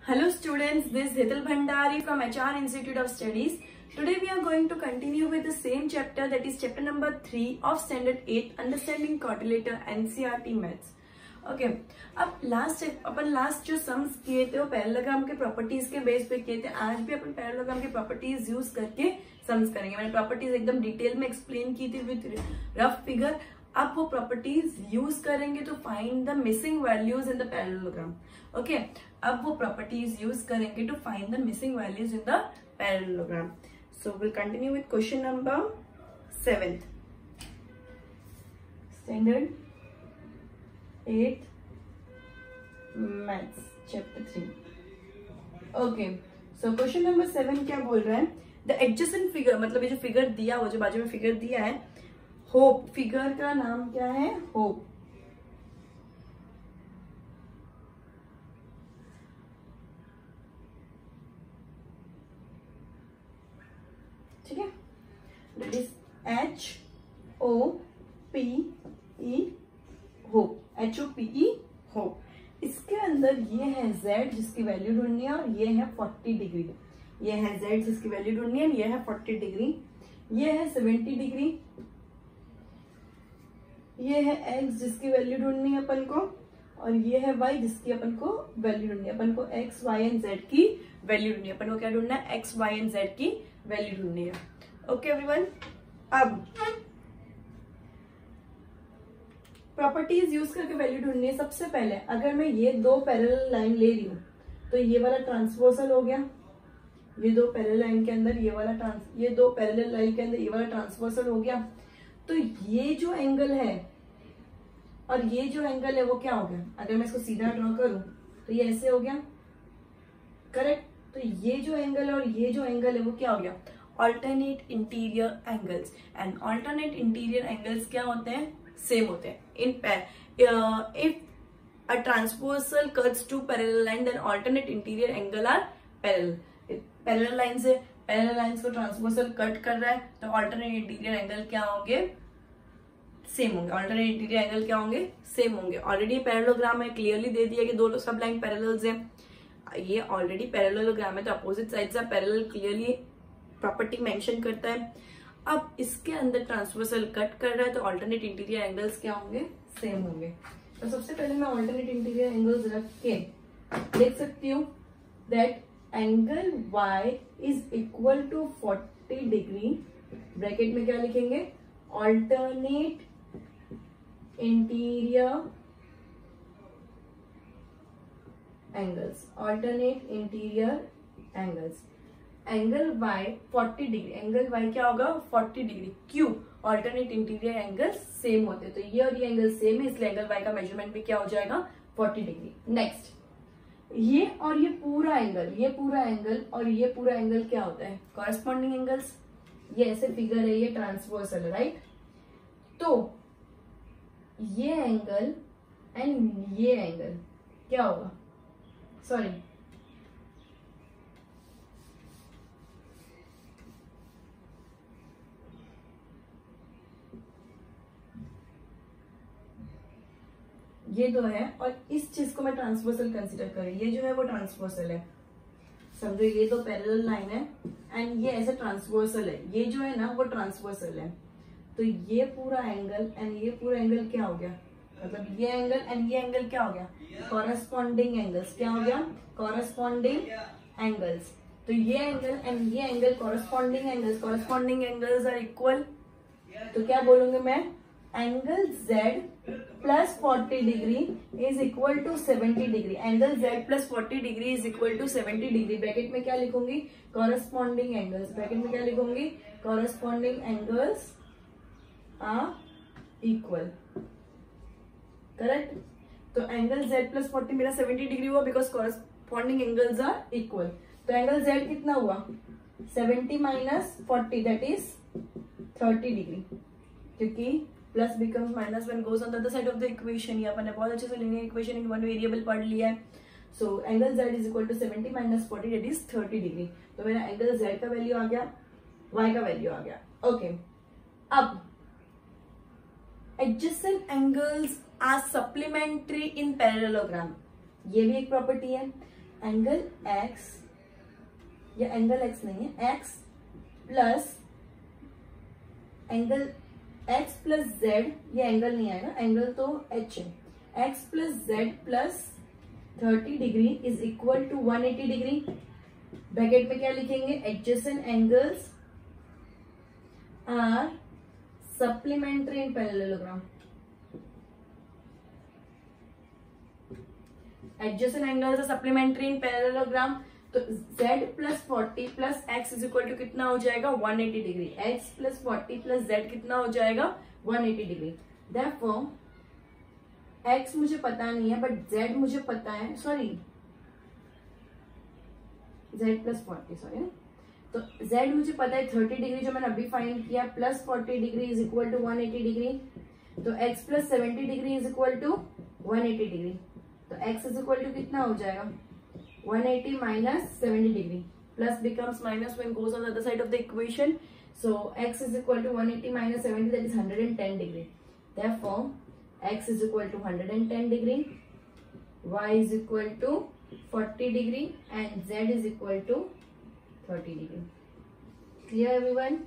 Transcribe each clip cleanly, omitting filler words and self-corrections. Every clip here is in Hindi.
Hello students, this is Hital Bhandari from HR Institute of Studies. Today we are going to continue with the same chapter, that is chapter number 3 of standard 8, Understanding Quadrilateral NCERT Maths. Okay अब अपन लास्ट जो सम्स किए थे वो पैरेललोग्राम के प्रॉपर्टीज के बेस पे किए थे. आज भी अपन पैरेललोग्राम की प्रॉपर्टीज यूज करके सम्स करेंगे. मैंने प्रॉपर्टीज एकदम डिटेल में एक्सप्लेन की थी विद रफ फिगर. अब वो प्रॉपर्टीज यूज करेंगे to find the missing values in the parallelogram. Okay, अब वो प्रॉपर्टीज यूज करेंगे to find the missing values in the parallelogram. So will continue with question number 7, standard 8 maths chapter 3. Okay, so question number 7 क्या बोल रहा है? द एडजेसेंट फिगर, मतलब ये जो फिगर दिया हुआ, जो बाजू में फिगर दिया है, होप. फिगर का नाम क्या है? होप. ठीक है, that is HOPE, hope. HOPE, hope. इसके अंदर ये है Z जिसकी वैल्यू ढूंढनी है, और ये है 40 डिग्री. ये है Z जिसकी वैल्यू ढूंढनी है, ये है 40 डिग्री. ये है 70 डिग्री. ये है X जिसकी वैल्यू ढूंढनी है अपन को, और ये है Y जिसकी अपन को वैल्यू ढूंढनी है. अपन को X, Y एंड Z की वैल्यू ढूंढनी है. अपन को क्या ढूंढना है? X, Y एंड Z की वैल्यू ढूंढनी है. ओके एवरीवन, अब प्रॉपर्टीज यूज करके वैल्यू ढूंढनी है. सबसे पहले अगर मैं ये दो पैरेलल लाइन ले रही हूं तो ये वाला ट्रांसवर्सल हो गया. ये दो पैरेलल लाइन के अंदर ये दो पैरेलल लाइन के अंदर ये वाला ट्रांसवर्सल हो गया. तो ये जो एंगल है और ये जो एंगल है वो क्या हो गया? अगर मैं इसको सीधा ड्रॉ करूं तो ये ऐसे हो गया, करेक्ट. तो ये जो एंगल और ये जो एंगल है वो क्या हो गया? Alternate interior angles. And alternate interior angles क्या होते हैं? सेम होते हैं. If a transversal cuts two parallel lines, then alternate interior angle are parallel. Parallel lines है, parallel lines को transversal cut कर रहा है, तो alternate interior angle क्या होंगे? सेम होंगे. alternate interior angle क्या होंगे? सेम होंगे. ऑलरेडी पैरेललोग्राम है, क्लियरली दे दिया कि दो सब लाइन पैरेलल्स हैं. ये ऑलरेडी पैरेललोग्राम है तो opposite sides are parallel, clearly property mention करता है. अब इसके अंदर ट्रांसवर्सल कट कर रहा है तो ऑल्टरनेट इंटीरियर एंगल्स क्या होंगे? सेम होंगे. तो सबसे पहले मैं ऑल्टरनेट इंटीरियर एंगल्स रख के देख सकती हूँ that angle Y is equal to 40 degree. Bracket में क्या लिखेंगे? Alternate interior angles. Alternate interior angles. Angle Y 40 degree. Angle Y क्या होगा? 40 डिग्री. क्यों? ऑल्टरनेट इंटीरियर एंगल सेम होते हैं, तो ये और ये एंगल सेम है, इसलिए एंगल Y का मेजरमेंट भी क्या हो जाएगा? 40 डिग्री. नेक्स्ट, ये और ये पूरा एंगल, ये पूरा एंगल और ये पूरा एंगल क्या होता है? Corresponding angles. ये ऐसे फिगर है, ये ट्रांसवर्सल है, राइट. तो ये एंगल एंड ये एंगल क्या होगा? सॉरी, ये दो है और इस चीज को मैं ट्रांसवर्सल कंसीडर करूँ. ये जो है वो ट्रांसवर्सल है, समझो. ये दो पैरेलल लाइन है एंड ये ऐसे ट्रांसवर्सल है. ये जो है ना वो ट्रांसवर्सल है. तो ये पूरा एंगल एंड ये पूरा एंगल क्या हो गया? मतलब ये एंगल एंड ये एंगल क्या हो गया? Corresponding angles. क्या हो गया? Corresponding angles. तो ये एंगल एंड ये angle corresponding angles. Corresponding angles are equal. तो क्या बोलूंगी मैं? Angle Z plus 40 degree is equal to 70 degree. Angle Z plus 40 degree is equal to 70 degree. Bracket में क्या लिखूंगी? Corresponding angles. ब्रैकेट में क्या लिखूंगी? Corresponding angles are equal. Correct. तो एंगल Z प्लस 40 मेरा 70 डिग्री हुआ because corresponding angles are equal. तो एंगल Z कितना हुआ? 70 माइनस 40 दैट इज 30 डिग्री, क्योंकि plus becomes minus when goes on the other side of the equation. ये अपन ने बहुत अच्छे से linear equation in one variable पढ़ लिया है. So angle Z is equal to 70 minus 40 that is 30 degree. तो मेरा एंगल Z का वैल्यू आ गया, Y का वैल्यू आ गया. ओके, अब adjacent angles are supplementary in parallelogram. ये भी एक प्रॉपर्टी है. एंगल x, या एंगल x नहीं है, x plus angle x plus z, ये एंगल नहीं आएगा, एंगल तो h है, x plus z plus 30 degree is equal to 180 degree. Bracket में क्या लिखेंगे, adjacent angles are supplementary in parallelogram. Adjacent angles are supplementary in parallelogram, तो z plus 40 plus x is equal to कितना हो जाएगा, 180 degree. x plus 40 plus z कितना हो जाएगा, 180 डिग्री। देयरफॉर x मुझे पता नहीं है, बट z मुझे पता है, सॉरी z प्लस 40, सॉरी, तो z मुझे पता है 30 डिग्री जो मैंने अभी फाइंड किया, plus 40 degree is equal to 180 degree, तो x plus 70 degree is equal to 180 degree, तो x इज इक्वल टू कितना हो जाएगा, 180 minus 70 degree. Plus becomes minus when goes on the other side of the equation. So x is equal to 180 minus 70, that is 110 degree. Therefore, x is equal to 110 degree, y is equal to 40 degree, and z is equal to 30 degree. Clear everyone?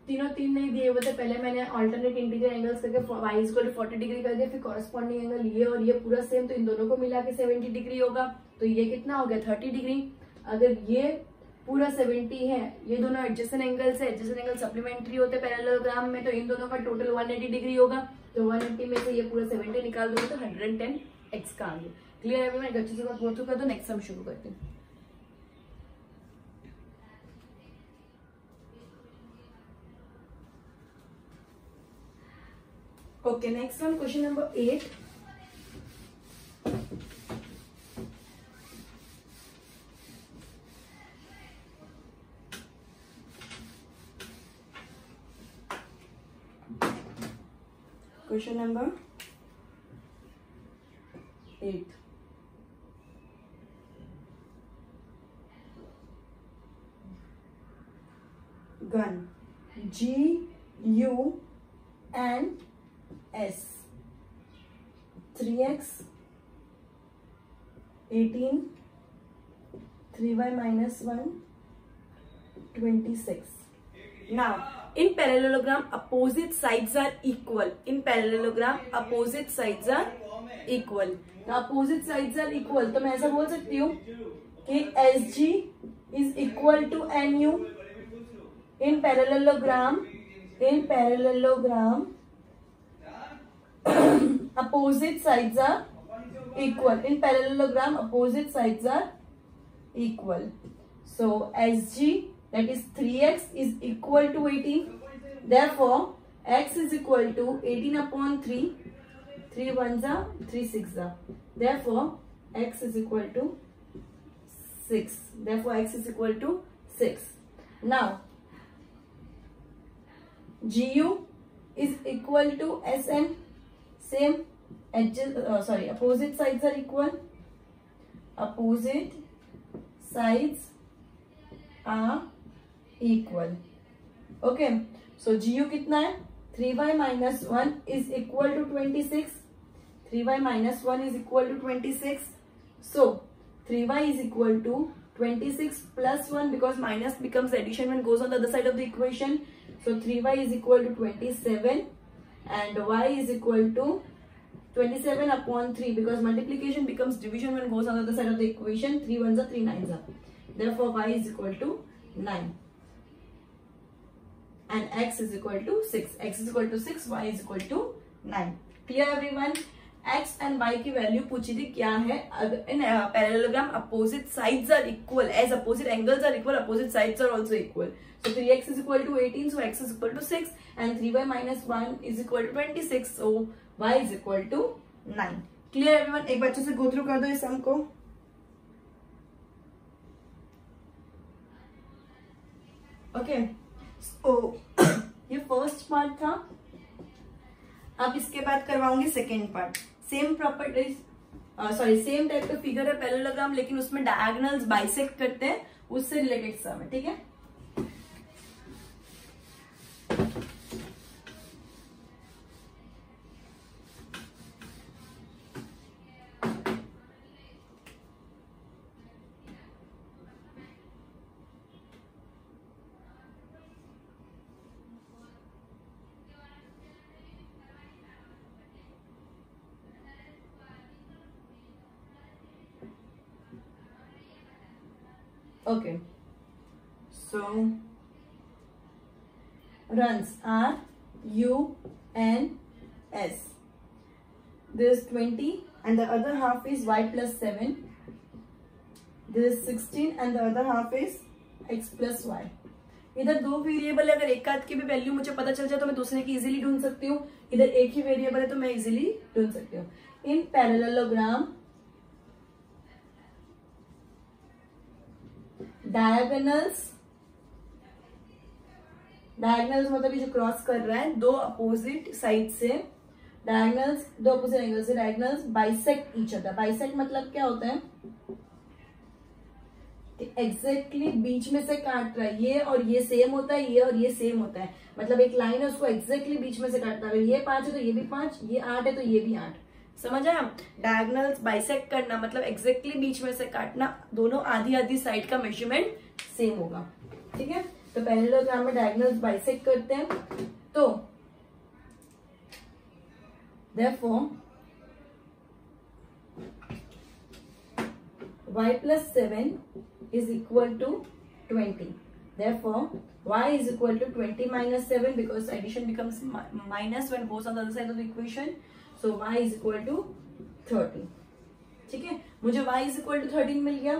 तीनों तीन नहीं दिए हुए थे, पहले मैंने अल्टरनेट इंटीग्रल एंगल्स करके y is equal to 40 degree कर दिया, फिर कॉरेस्पॉन्डिंग एंगल ये और ये पूरा सेम, तो इन दोनों को मिला के 70 डिग्री होगा, तो ये कितना हो गया, 30 डिग्री। अगर ये पूरा 70 है, ये दोनों एडजेसेंट एंगल्स है, एडजेसेंट एंगल सप्लीमेंट्री होते हैं पैरेललोग्राम में, तो इन दोनों का टोटल 180 डिग्री होगा, तो 180 में से ये पूरा 70 निकाल दोगे तो 110 x का आगे। क्लियर है, मैं अच्छे से गो थ्रू कर दो, नेक्स्ट हम शुरू करते हैं। Okay, next one, question number 8. Question number 8. Gun G, U and S, 3x 18, 3y minus 1 26. Now in parallelogram opposite sides are equal. In parallelogram opposite sides are equal. Now opposite sides are equal, तो मैं ऐसा बोल सकती हूँ कि SG is equal to NU. In parallelogram opposite sides are equal. In parallelogram opposite sides are equal. So SG, that is 3x, is equal to 18. Therefore x is equal to 18 upon 3. 3 ones are 3 6 are. Therefore x is equal to 6. Therefore x is equal to 6. Now GU is equal to SN. Same edges, opposite sides are equal. Opposite sides are equal. Okay, so GU कितना है, 3y minus 1 is equal to 26. 3y minus 1 is equal to 26. So 3y is equal to 26 plus 1, because minus becomes addition when goes on the other side of the equation. So 3y is equal to 27 and y is equal to 27 upon 3, because multiplication becomes division when goes on the other side of the equation. 3 ones are 3 nines are. Therefore y is equal to 9 and x is equal to 6. X is equal to 6, y is equal to 9. Clear everyone? x and y की वैल्यू पूछी थी क्या है, in parallelogram opposite sides are equal, as opposite angles are equal, opposite sides are also equal. So 3x is equal to 18, so x is equal to 6, and 3y minus 1 is equal to 26, so y is equal to 9. Clear everyone? एक बार अच्छे से go through कर दो इस सम को. Okay, so ये फर्स्ट पार्ट था. अब इसके बाद करवाऊंगी second part. Same properties, same type का फिगर है पैरेललोग्राम, लेकिन उसमें डायगोनल्स बाइसेक्ट करते हैं, उससे रिलेटेड सम है. ठीक है. Okay, so runs are UNS. This is 20 and the other half is y plus 7. This is 16 and the other half is x plus y. इधर दो वेरिएबल है, अगर एक आध की भी वैल्यू मुझे पता चल जाए तो मैं दूसरे की इजीली ढूंढ सकती हूँ. इधर एक ही वेरिएबल है तो मैं इजीली ढूंढ सकती हूँ. इन पैरेललोग्राम डायगोनल्स मतलब ये जो क्रॉस कर रहा है दो अपोजिट साइड से, डायगोनल्स दो अपोजिट एंगल से, diagonals bisect each other. Bisect मतलब क्या होता है कि एग्जैक्टली बीच में से काट रहा है. ये और ये सेम होता है, ये और ये सेम होता है, मतलब एक लाइन है उसको एग्जैक्टली बीच में से काटता है. ये 5 है तो ये भी 5, ये 8 है तो ये भी 8. समझ आया? डायगोनल्स बाइसेक्ट करना मतलब एग्जैक्टली बीच में से काटना, दोनों आधी आधी साइड का मेजरमेंट सेम होगा. ठीक है, तो पैरेललोग्राम में डायगोनल्स बाइसेक्ट करते हैं. तो therefore y plus 7 is equal to 20. Therefore y is equal to 20 minus 7 because addition becomes minus when goes on the other side of the equation. So y is equal to 13. ठीक है, मुझे y is equal to 13 मिल गया.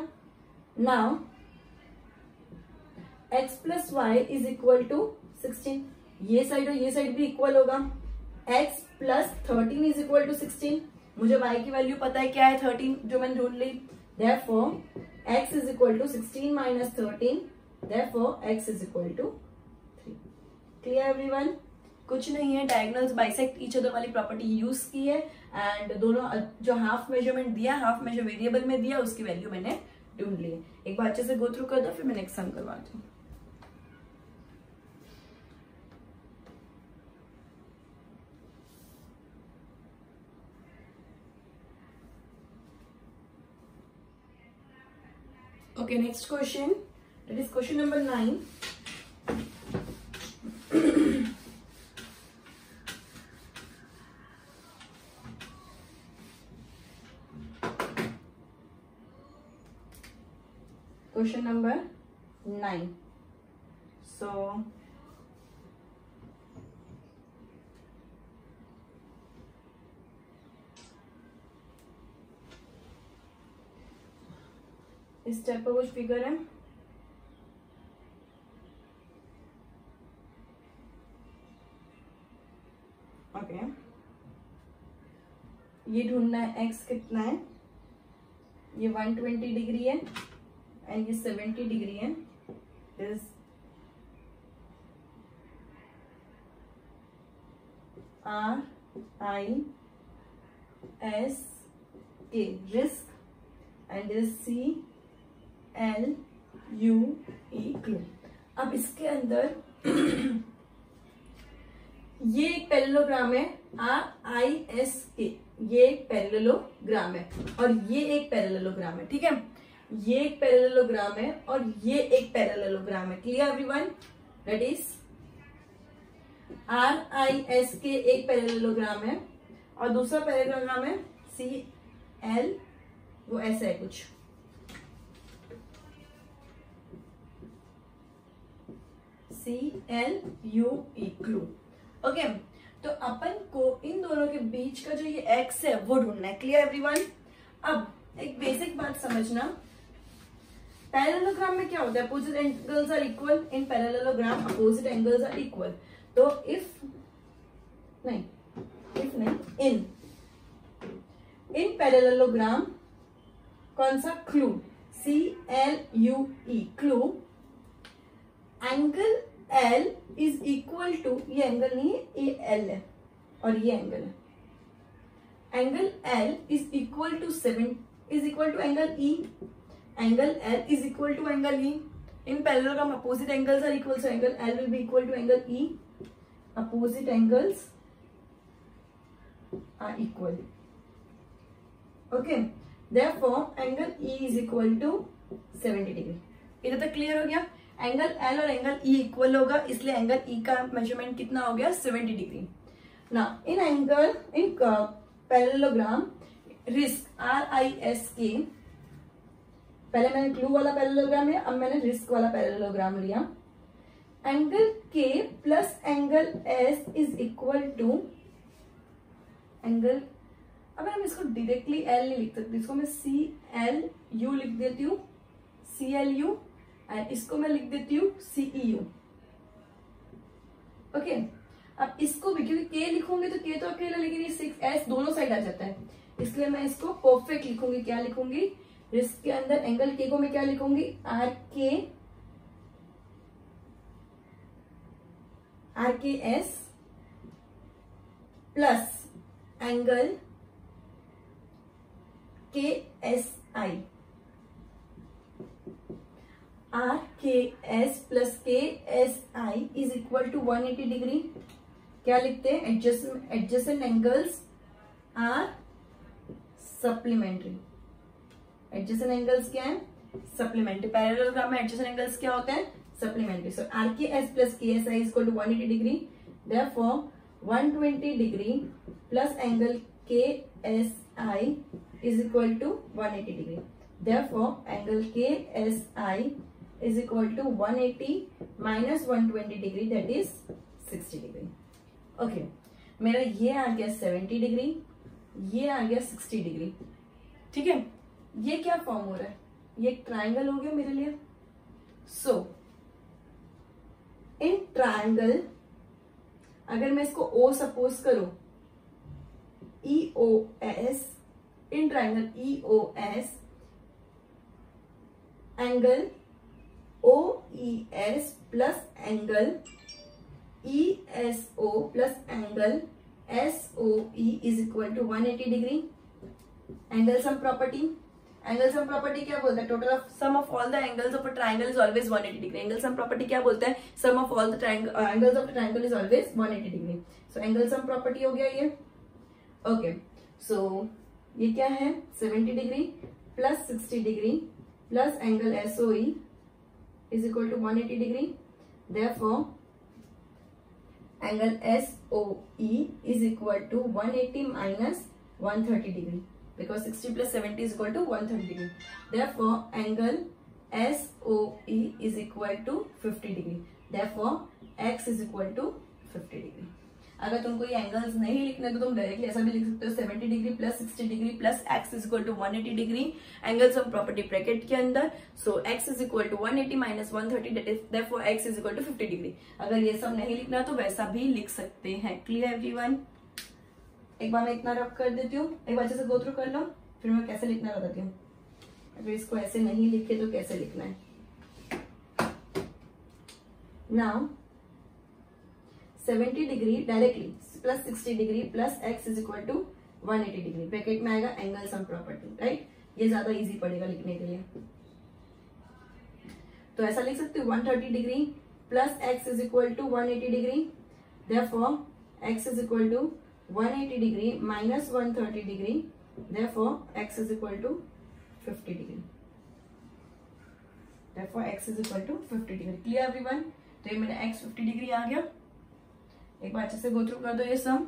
Now x plus y is equal to 16. ये साइड और ये साइड भी इक्वल होगा. x plus 13 is equal to 16. मुझे y की वैल्यू पता है क्या है, 13 जो मैंने ढूंढ ली. Therefore x is equal to 16 minus 13. Therefore x is equal to 3. Clear everyone? कुछ नहीं है, डायगोनल्स बाइसेक्ट ईच अदर वाली प्रॉपर्टी यूज की है एंड दोनों जो हाफ मेजरमेंट दिया, हाफ मेजर वेरिएबल में दिया, उसकी वैल्यू मैंने ढूंढ ली है. एक बार अच्छे से गो थ्रू कर दो फिर मैं नेक्स्ट सम करवाती हूँ. Okay, next question. That is question number 9. Question number 9. So इस स्टेप पर कुछ फिगर है. ओके, ये ढूंढना है x कितना है. ये 120 डिग्री है एंड ये 70 डिग्री है. This RISK risk and this CLUE. अब इसके अंदर ये एक पैरेललोग्राम है RISK, ये एक पैरेललोग्राम है और ये एक पैरेललोग्राम है. ठीक है, ये एक पैरेललोग्राम है और ये एक पैरेललोग्राम है. Clear everyone? That is RISK एक पैरेललोग्राम है और दूसरा पैरेललोग्राम है CL, वो ऐसा है कुछ. CLUE clue. ओके, तो अपन को इन दोनों के बीच का जो ये x है वो ढूंढना है. Clear everyone? अब एक बेसिक बात समझना, पैरेललोग्राम में क्या होता है, opposite angles are equal. In parallelogram opposite angles are equal. तो इफ नहीं इन पैरेललोग्राम कौन सा clue, CLUE clue, angle L is equal to, ये एंगल नहीं है, ये L है और ये एंगल है. Angle L is equal to 7 is equal to angle E. Angle L is equal to angle E. In parallelogram opposite angles are equal, so angle L will be equal to angle E. Opposite angles are equal. Okay, therefore angle E is equal to 70 degree. इधर तक क्लियर हो गया? एंगल L और एंगल E इक्वल होगा, इसलिए एंगल E का मेजरमेंट कितना हो गया, 70 डिग्री. ना इन पैरेललोग्राम रिस्क RISK पहले मैंने क्लू वाला पैरेललोग्राम लिया, अब मैंने रिस्क वाला पैरेललोग्राम लिया। एंगल के plus angle S is equal to angle, अब मैं इसको डायरेक्टली एल नहीं लिख सकती, इसको मैं सी एल यू लिख देती हूँ, सी एल यू, एंड इसको मैं लिख देती हूँ सीई यू। ओके, अब इसको भी क्योंकि के लिखूंगी तो के तो अकेला, लेकिन ये 6s दोनों साइड आ जाता है, इसलिए मैं इसको परफेक्ट लिखूंगी। क्या लिखूंगी? रिस्क के अंदर एंगल के को मैं क्या लिखूंगी? R K S plus angle K S I, R K S plus K S I is equal to 180 degree. क्या लिखते हैं? Adjacent angles are supplementary. Adjacent angles क्या है? सप्लीमेंट्री। पैरेललोग्राम में एडजेसेंट एंगल्स क्या होते हैं? Supplementary. So R K S plus K S I is equal to 180 degree, therefore 120 degree plus angle K S I is equal to 180 degree. Therefore, angle KSI is equal to 180 minus 120 degree, that is 60 degree. Okay, मेरा ये आ गया 70 डिग्री, ये आ गया 60 डिग्री। ठीक है, ये क्या फॉर्म हो रहा है? ये एक ट्राइंगल हो गया मेरे लिए। सो इन ट्राइंगल अगर मैं इसको O सपोज करूं, EOS, in triangle EOS, angle OES plus angle ESO plus angle SOE is equal to 180 degree. Angle sum property, angle sum property क्या बोलता है? Total of sum of all the angles of a triangle is always 180 degree. Angle sum property क्या बोलता है? Sum of all the angles of the triangle is always 180 degree. So angle sum property हो गया ये। ओके, सो ये क्या है? 70 degree plus 60 degree plus angle SOE is equal to 180 degree, therefore angle SOE is equal to 180 minus 130 degree, because 60 plus 70 is equal to 130 degree. Therefore, angle SOE is equal to 50 degree. Therefore, X is equal to 50 degree. अगर तुमको ये एंगल्स नहीं लिखने तो तुम डायरेक्टली ऐसा भी लिख सकते हो, 70 degree plus 60 degree plus x is equal to 180 degree, angles of property bracket के अंदर। So X is equal to 180 minus 130, that is therefore x is equal to 50 degree. अगर ये सब नहीं लिखना तो वैसा भी लिख सकते हैं। Clear everyone? एक बार मैं इतना रफ कर देती हूँ, एक बार अच्छे से गो थ्रू कर लो, फिर मैं कैसे लिखना बताती हूँ। अगर इसको ऐसे नहीं लिखे तो कैसे लिखना है। Now 70 degree directly plus 60 degree plus x is equal to 180 degree, bracket में आएगा एंगल सम प्रॉपर्टी, राइट? ये ज्यादा इजी पड़ेगा लिखने के लिए, तो ऐसा लिख सकते हो 130 degree plus x is equal to 180 degree, therefore x is equal to 180 degree minus 130 degree, therefore x is equal to 50 degree, therefore x is equal to 50 degree. Clear everyone? तो ये मेरा एक्स 50 डिग्री आ गया। एक बार अच्छे से गो थ्रू कर दो ये sum.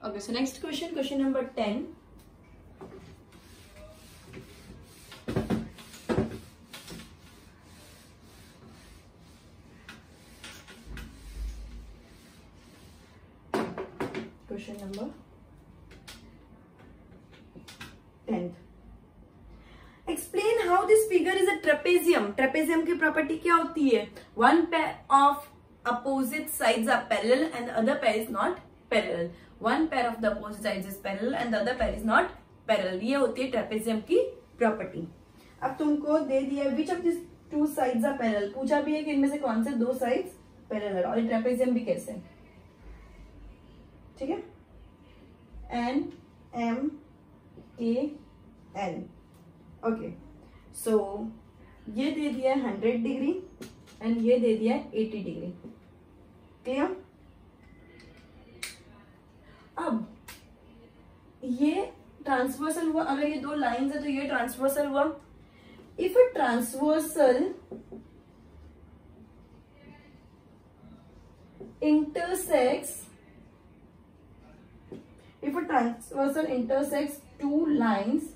Okay, so next question, question number 10। Question number 10, explain how this figure is a trapezium. Trapezium की प्रॉपर्टी क्या होती है? One pair of opposite sides are parallel and the other pair is not parallel. One pair of the opposite sides is parallel and the other pair is not parallel. ये होती है ट्रेपेजियम की प्रॉपर्टी। अब तुमको दे दिया which of this two sides are parallel, पूछा भी है कि इनमें से कौन से दो साइड्स पैरेलल, और ट्रेपेजियम भी कैसे। ठीक है, एन एम के एल। ओके, सो ये दे दिया 100 डिग्री एंड ये दे दिया 80 डिग्री। क्लियर? अब ये ट्रांसवर्सल हुआ, अगर ये दो लाइंस है तो ये ट्रांसवर्सल हुआ। If a transversal intersects, if a transversal intersects two lines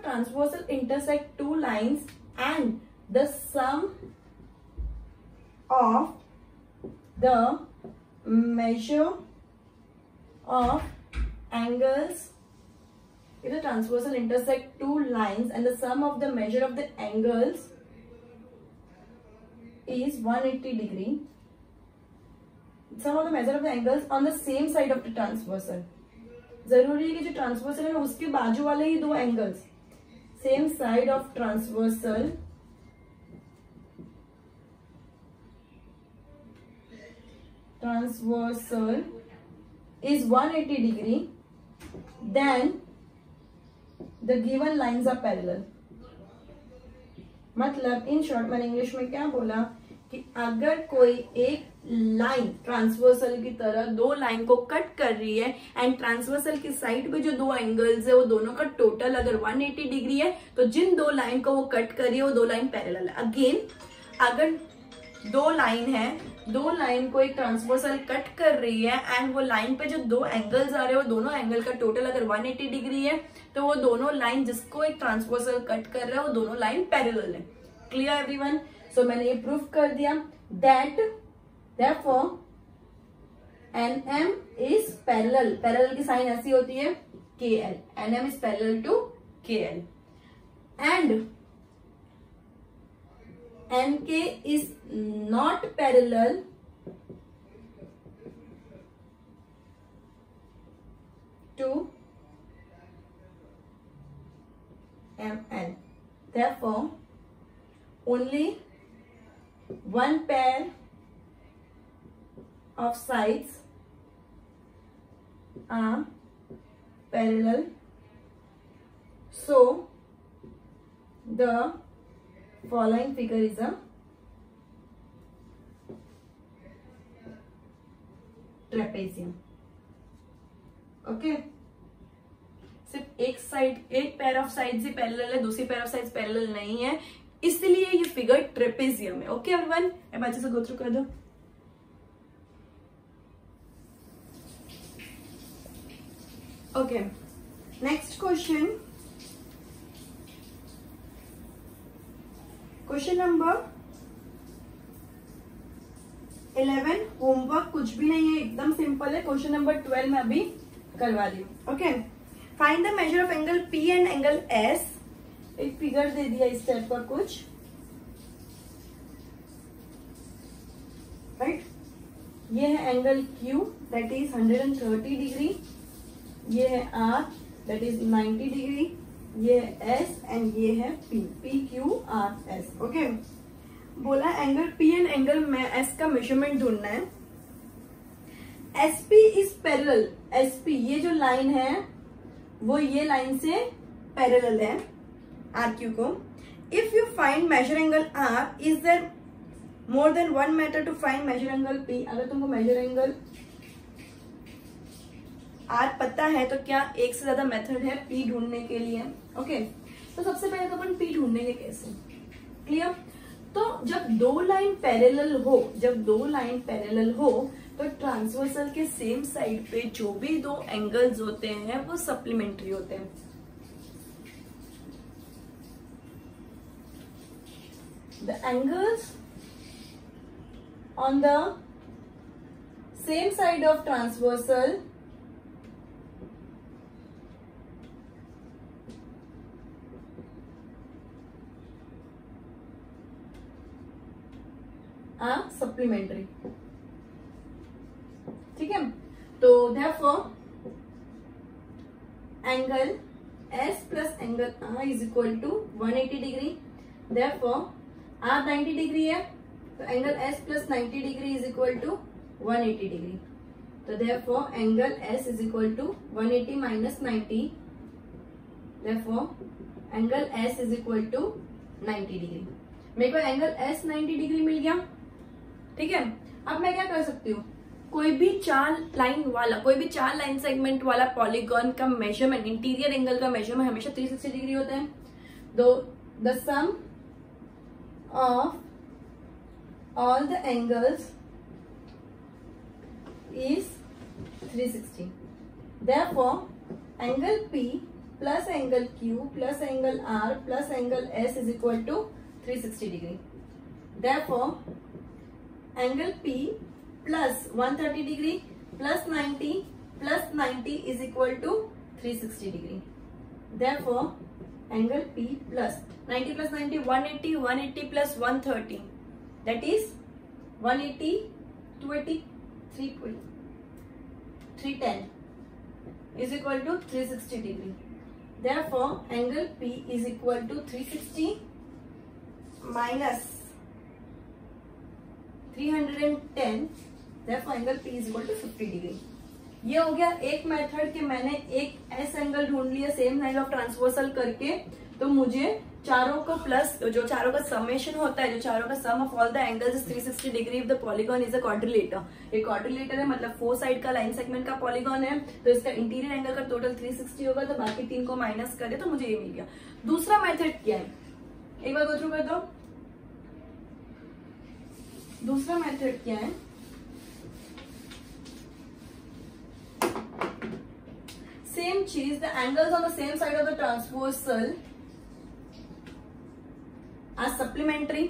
transversal intersect two lines and the sum of the measure of angles, if the transversal intersect two lines and the sum of the measure of the angles is 180 degree, sum of the measure of the angles on the same side of the transversal. जरूरी है कि जो ट्रांसवर्सल है ना उसके बाजू वाले ही दो angles same side of transversal is 180 degree, then the given lines are parallel. मतलब इन शॉर्ट मैंने इंग्लिश में क्या बोला कि अगर कोई एक लाइन ट्रांसवर्सल की तरह दो लाइन को कट कर रही है एंड ट्रांसवर्सल की साइड पे जो दो एंगल्स है वो दोनों का टोटल अगर 180 डिग्री है तो जिन दो लाइन को वो कट कर रही है वो दो लाइन पैरेलल है. अगेन अगर दो लाइन है, दो लाइन को एक ट्रांसवर्सल कट कर रही है एंड वो लाइन पे जो दो एंगल्स आ रहे हैं वो दोनों एंगल का टोटल अगर 180 डिग्री है तो वो दोनों लाइन जिसको एक ट्रांसवर्सल कट कर रहा है वो दोनों लाइन पैरेलल है. Clear everyone? सो मैंने ये प्रूफ कर दिया that therefore NM is parallel. Parallel की साइन ऐसी होती है KL. NM is parallel to KL and NK is not parallel to MN. Therefore, only one pair of sides are parallel. So, the following figure is a trapezium. Okay. सिर्फ एक साइड, एक pair of sides he parallel है, दूसरी पेयर ऑफ साइड्स पैरेलल नहीं है, इसलिए ये फिगर ट्रेपेजियम है. ओके एवरीवन, अब अच्छे से गो थ्रू कर दो. Okay, next question, question number 11. Homework कुछ भी नहीं है, एकदम सिंपल है. क्वेश्चन नंबर 12 में अभी करवा रही हूं. Okay, find the measure of angle P and angle S. एक फिगर दे दिया इस टाइप का कुछ, राइट. ये है angle Q that is 130 degree, ये है R दैट इज 90 डिग्री, ये है S एंड ये है P. PQRS. ओके, बोला एंगल P एंड एंगल में S का मेजरमेंट ढूंढना है. SP is parallel. SP ये जो लाइन है वो ये लाइन से पैरेलल है RQ को. If you find measure angle R, is there more than one method to find measure angle P. अगर तुमको मेजर एंगल R पता है तो क्या एक से ज्यादा मेथड है P ढूंढने के लिए. ओके, तो सबसे पहले तो अपन P ढूंढेंगे कैसे. क्लियर? तो जब दो लाइन पैरेलल हो, तो ट्रांसवर्सल के सेम साइड पे जो भी दो एंगल्स होते हैं वो सप्लीमेंट्री होते हैं. The angles on the same side of transversal are supplementary. ठीक है, तो therefore angle S plus angle R is equal to 180 degree. therefore R 90 degree है तो angle S plus 90 degree is equal to 180 degree. तो therefore angle S is equal to 180 minus 90. therefore angle S is equal to 90 degree. मेरे को एंगल S 90 डिग्री मिल गया. ठीक है, अब मैं क्या कर सकती हूँ, कोई भी चार लाइन सेगमेंट वाला पॉलीगॉन का मेजरमेंट, इंटीरियर एंगल का मेजरमेंट हमेशा 360 डिग्री होता है. The sum of all the angles is 360. therefore एंगल P plus angle Q plus angle R plus angle S is equal to 360 degree. Therefore, angle P plus 130 degree plus 90 is equal to 360 degree. Therefore, angle P plus 90 plus 90 180, 180 plus 130, that is 180, 280, 320, 310 is equal to 360 degree. Therefore, angle P is equal to 360 minus 310. Therefore, angle P is equal to 50 degree. ये हो गया एक मेथड कि मैंने एक एस एंगल ढूंढ लिया सेम लाइन ऑफ ट्रांसवर्सल करके, तो मुझे चारों को प्लस जो चारों का समेशन होता है, जो चारों का sum of all the angles is 360 degree if the polygon is a quadrilateral. एक क्वाड्रिलेटर है मतलब 4 साइड का लाइन सेगमेंट का पॉलीगॉन है, तो इसका इंटीरियर एंगल का टोटल 360 होगा, तो बाकी 3 को माइनस करे तो मुझे ये मिल गया। दूसरा मेथड क्या है, एक बार गो थ्रू कर दो। दूसरा मेथड क्या है, same cheese, the angles on the same side of the transversal are supplementary।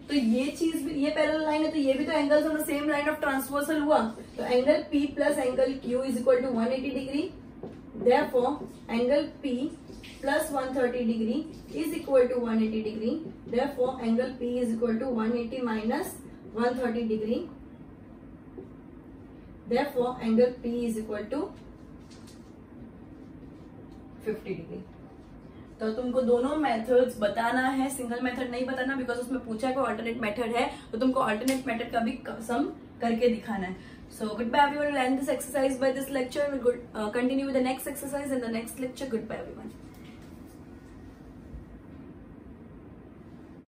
तो ये चीज भी, ये पैरेलल लाइन है तो ये भी तो angles on the same line of transversal हुआ, तो angle P plus angle Q is equal to 180 degree. Therefore angle P plus 130 degree is equal to 180 degree. Therefore angle P is equal to 180 minus 130 degree. Therefore angle P is equal to 50 degree. तो तुमको दोनों मेथड्स बताना है, सिंगल मेथड नहीं बताना, बिकॉज उसमें पूछा कोई अल्टरनेट मेथड है तो तुमको अल्टरनेट मेथड का भी सम करके दिखाना है। So good bye everyone, will end this exercise by this lecture, will continue with the next exercise in the next lecture. Good bye everyone.